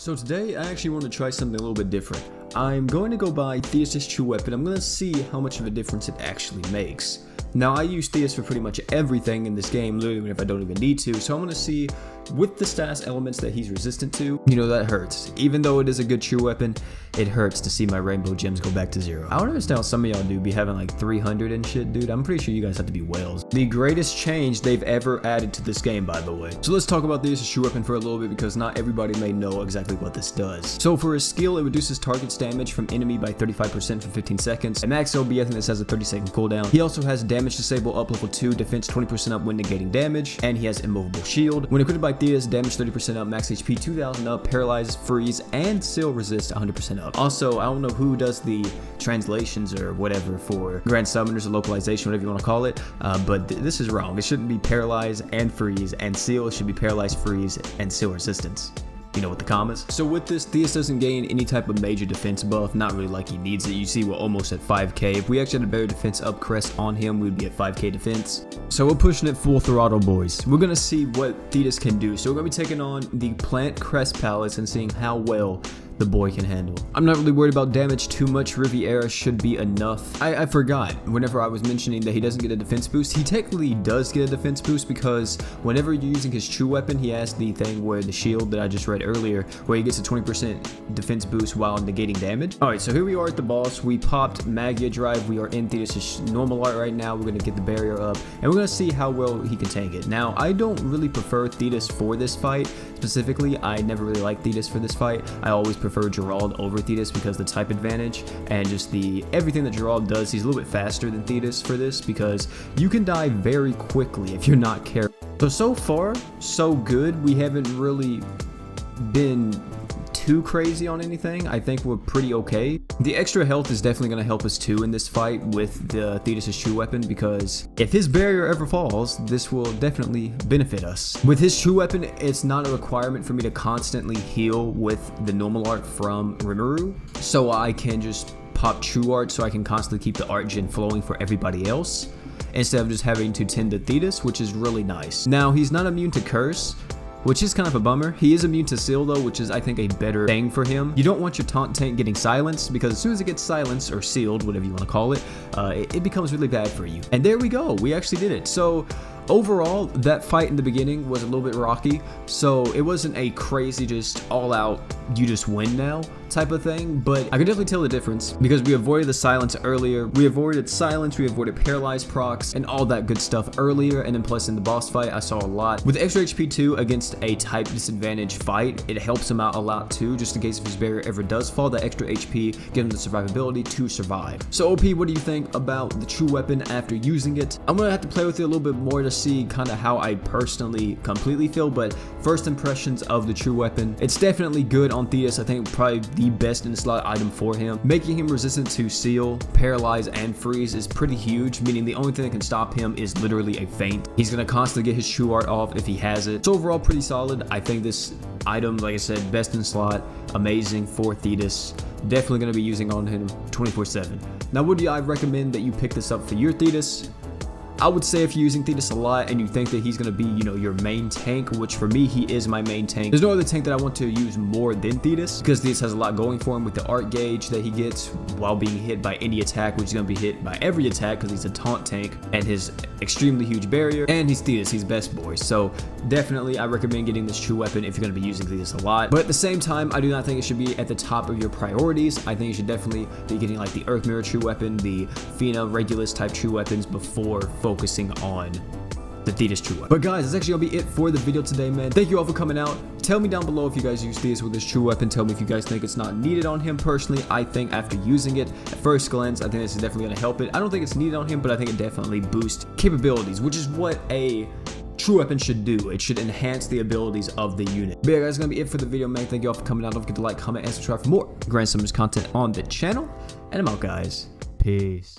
So today I actually want to try something a little bit different. I'm going to go buy Thetis' true weapon. I'm going to see how much of a difference it actually makes. Now I use Thetis for pretty much everything in this game, literally if I don't even need to, so I'm going to see with the status elements that he's resistant to, that hurts. Even though it is a good true weapon, it hurts to see my rainbow gems go back to 0. I don't understand how some of y'all do be having like 300 and shit, dude. I'm pretty sure you guys have to be whales. The greatest change they've ever added to this game, by the way. So let's talk about Thetis' true weapon for a little bit because not everybody may know exactly what this does. So for his skill, it reduces target's damage from enemy by 35% for 15 seconds. At max OB, I think this has a 30-second cooldown. He also has damage disable up level 2, defense 20% up when negating damage, and he has immovable shield. When equipped by Thetis, damage 30% up, max HP 2000 up, paralyze, freeze, and seal resist 100% up. Also, I don't know who does the translations or whatever for grand summoners or localization, whatever you want to call it, but this is wrong. It shouldn't be paralyze and freeze and seal. It should be paralyze, freeze, and seal resistance. With the commas. So with this, Thetis doesn't gain any type of major defense buff, not really like he needs it. You see we're almost at 5k. If we actually had a better defense up crest on him, we'd be at 5k defense. So we're pushing it full throttle, boys. We're gonna see what Thetis can do. So we're gonna be taking on the plant crest palace and seeing how well the boy can handle. I'm not really worried about damage too much. Riviera should be enough. I forgot whenever I was mentioning that he doesn't get a defense boost. He technically does get a defense boost because whenever you're using his true weapon, he has the thing where the shield that I just read earlier, where he gets a 20% defense boost while negating damage. Alright, so here we are at the boss. We popped Magia Drive. We are in Thetis' normal art right now. We're gonna get the barrier up and we're gonna see how well he can tank it. Now, I don't really prefer Thetis for this fight. Specifically, I never really liked Thetis for this fight. I always prefer Gerald over Thetis because the type advantage and just everything that Gerald does. He's a little bit faster than Thetis for this because you can die very quickly if you're not careful. So far, so good. We haven't really been too crazy on anything. I think we're pretty okay. The extra health is definitely going to help us too in this fight with the Thetis' true weapon because if his barrier ever falls, this will definitely benefit us. With his true weapon, it's not a requirement for me to constantly heal with the normal art from Rimuru, so I can just pop true art so I can constantly keep the art gen flowing for everybody else instead of just having to tend to Thetis, which is really nice. Now, he's not immune to curse, which is kind of a bummer. He is immune to seal though, which is I think a better thing for him. You don't want your taunt tank getting silenced because as soon as it gets silenced or sealed, whatever you want to call it, it becomes really bad for you. And there we go, we actually did it. So overall, that fight in the beginning was a little bit rocky, so it wasn't a crazy just all out you just win now type of thing, but I could definitely tell the difference because we avoided the silence earlier, we avoided silence, we avoided paralyzed procs and all that good stuff earlier, and then plus in the boss fight I saw a lot. With extra HP too against a type disadvantage fight, it helps him out a lot too, just in case if his barrier ever does fall, that extra HP gives him the survivability to survive. So OP, what do you think about the true weapon after using it? I'm gonna have to play with it a little bit more to see kind of how I personally completely feel, but first impressions of the true weapon, it's definitely good on Thetis. I think probably the best in the slot item for him. Making him resistant to seal, paralyze, and freeze is pretty huge, meaning the only thing that can stop him is literally a feint. He's gonna constantly get his true art off if he has it. So overall, pretty solid. I think this item, like I said, best in slot, amazing for Thetis. Definitely gonna be using on him 24/7. Now, would I recommend that you pick this up for your Thetis? I would say if you're using Thetis a lot and you think that he's going to be, your main tank, which for me, he is my main tank. There's no other tank that I want to use more than Thetis because Thetis has a lot going for him with the art gauge that he gets while being hit by any attack, which is going to be hit by every attack because he's a taunt tank, and his extremely huge barrier, and he's Thetis, he's best boy. So definitely I recommend getting this true weapon if you're going to be using Thetis a lot. But at the same time, I do not think it should be at the top of your priorities. I think you should definitely be getting like the Earth Mirror true weapon, the Fina Regulus type true weapons before focusing on the Thetis true weapon. But guys, that's actually gonna be it for the video today, man. Thank you all for coming out. Tell me down below if you guys use Thetis with this true weapon. Tell me if you guys think it's not needed on him. Personally, I think after using it at first glance, I think this is definitely gonna help it. I don't think it's needed on him, but I think it definitely boosts capabilities, which is what a true weapon should do. It should enhance the abilities of the unit. But yeah, guys, that's gonna be it for the video, man. Thank you all for coming out. Don't forget to like, comment, and subscribe for more Grand Summers content on the channel. And I'm out, guys. Peace.